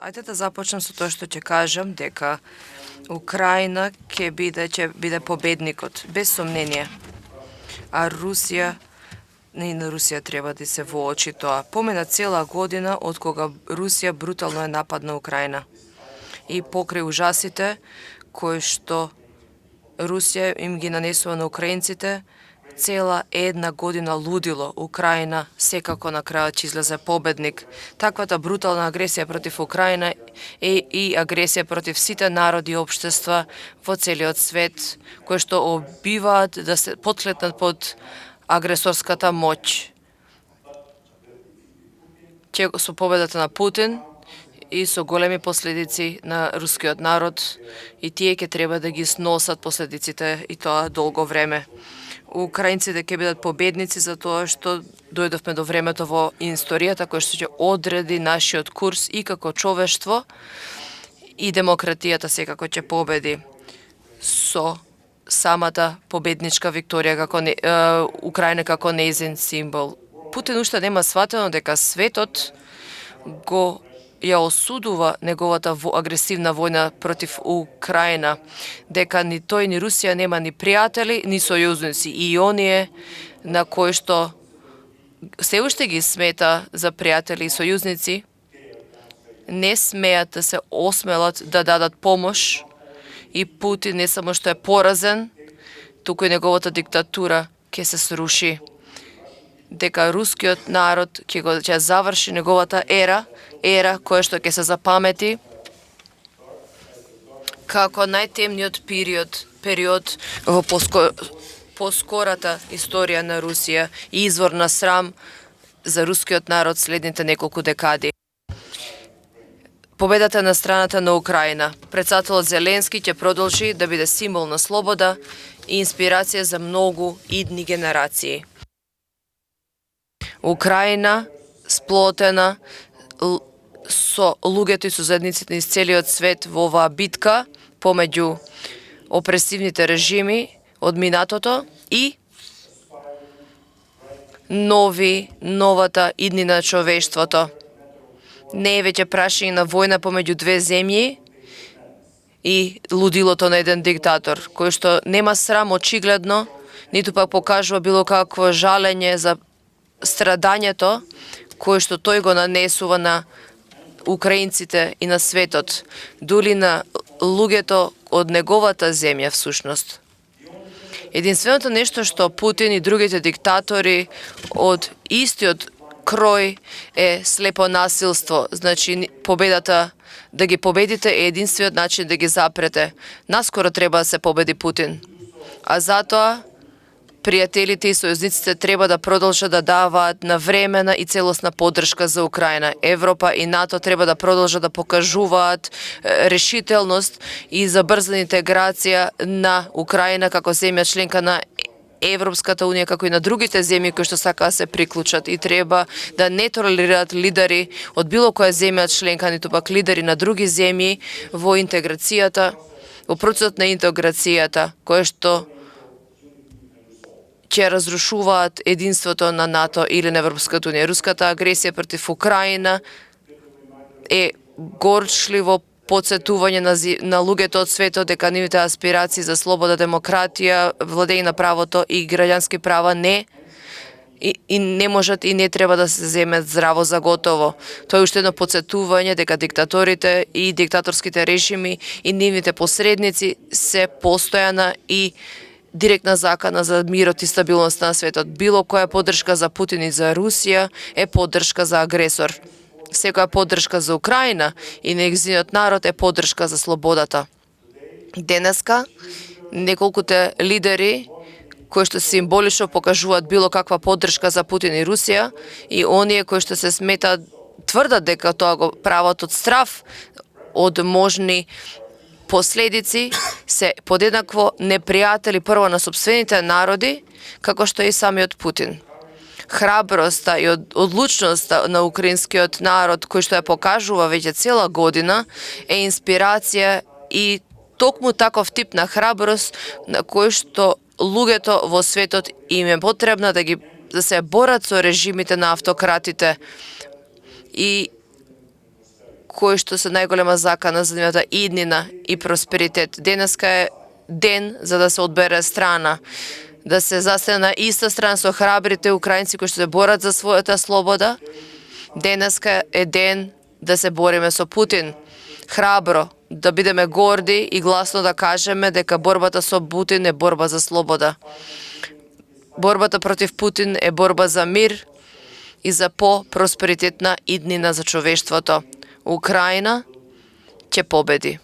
Ајде да започнем со тоа што ќе кажам дека Украина ќе биде победникот, без сомнение. А Русија, и на Русија треба да се воочи тоа. Помина цела година од кога Русија брутално е нападна Украина. И покрај ужасите кои што Русија им ги нанесува на украинците, цела една година лудило, Украина секако на крајот ќе излезе победник. Таквата брутална агресија против Украина е и агресија против сите народи и општества во целиот свет, кои што обиваат да се потклетнат под агресорската моќ. Со победата на Путин и со големи последици на рускиот народ, и тие ќе треба да ги сносат последиците и тоа долго време. Украинците ќе бидат победници за тоа што дојдовме до времето во историјата кој што ќе одреди нашиот курс и како човештво, и демократијата секако ќе победи со самата победничка викторија како Украина како нејзин символ. Путин уште нема сватено дека светот го ја осудува неговата агресивна војна против Украина, дека ни тој ни Русија нема ни пријатели, ни сојузници, и оние на кои што се уште ги смета за пријатели и сојузници, не смеат да се осмелат да дадат помош, и Путин не само што е поразен, туку и неговата диктатура ќе се сруши. Дека рускиот народ ќе заврши неговата ера која што ќе се запамети како најтемниот период во поскората историја на Русија и извор на срам за рускиот народ следните неколку декади. Победата на страната на Украина. Претседателот Зеленски ќе продолжи да биде символ на слобода и инспирација за многу идни генерации. Украина сплотена со луѓето и соседниците из целиот свет во оваа битка помеѓу опресивните режими од минатото и новата иднина човештвото. Не е веќе прашање на војна помеѓу две земји и лудилото на еден диктатор, кој што нема срам очигледно, ниту пак покажува било какво жалење за страдањето кое што тој го нанесува на украинците и на светот, дури на луѓето од неговата земја всушност. Единственото нешто што Путин и другите диктатори од истиот крој е слепо насилство. Значи, победата, да ги победите е единствениот начин да ги запрете. Наскоро треба да се победи Путин. А затоа пријателите и сојузниците треба да продолжат да даваат навремена и целосна поддршка за Украина. Европа и НАТО треба да продолжат да покажуваат решителност и забрзана интеграција на Украина како земја членка на Европската унија, како и на другите земји кои што сака да се приклучат, и треба да не толерираат лидери од било која земја членка, ниту пак лидери на други земји во интеграцијата, во процесот на интеграцијата, кој што ќе разрушуваат единството на НАТО или на Европската унија. Руската агресија против Украина е горчливо подсетување на луѓето од светот дека нивните аспирации за слобода, демократија, владење на правото и граѓански права не можат и не треба да се земат здраво за готово. Тоа е уште едно подсетување дека диктаторите и диктаторските режими и нивните посредници се постојана и директна закана за мирот и стабилност на светот. Било која поддршка за Путин и за Русија е поддршка за агресор. Секоја поддршка за Украина и нејзиниот народ е поддршка за слободата. Денеска, неколкуте лидери кои што символично покажуваат било каква поддршка за Путин и Русија, и оние кои што се сметаат, тврдат дека тоа го прават од страв од можни последици, се подеднакво непријатели прво на сопствените народи, како што и самиот Путин. Храброста и одлучноста на украинскиот народ, кој што ја покажува веќе цела година, е инспирација и токму таков тип на храброст на кој што луѓето во светот им е потребна да се борат со режимите на автократите и кои што се најголема закана за нивната иднина и просперитет. Денеска е ден за да се одбере страна, да се застане на иста страна со храбрите украинци кои што се борат за својата слобода. Денеска е ден да се бориме со Путин. Храбро, да бидеме горди и гласно да кажеме дека борбата со Путин е борба за слобода. Борбата против Путин е борба за мир и за по-просперитетна иднина за човештвото. Украина ќе победи.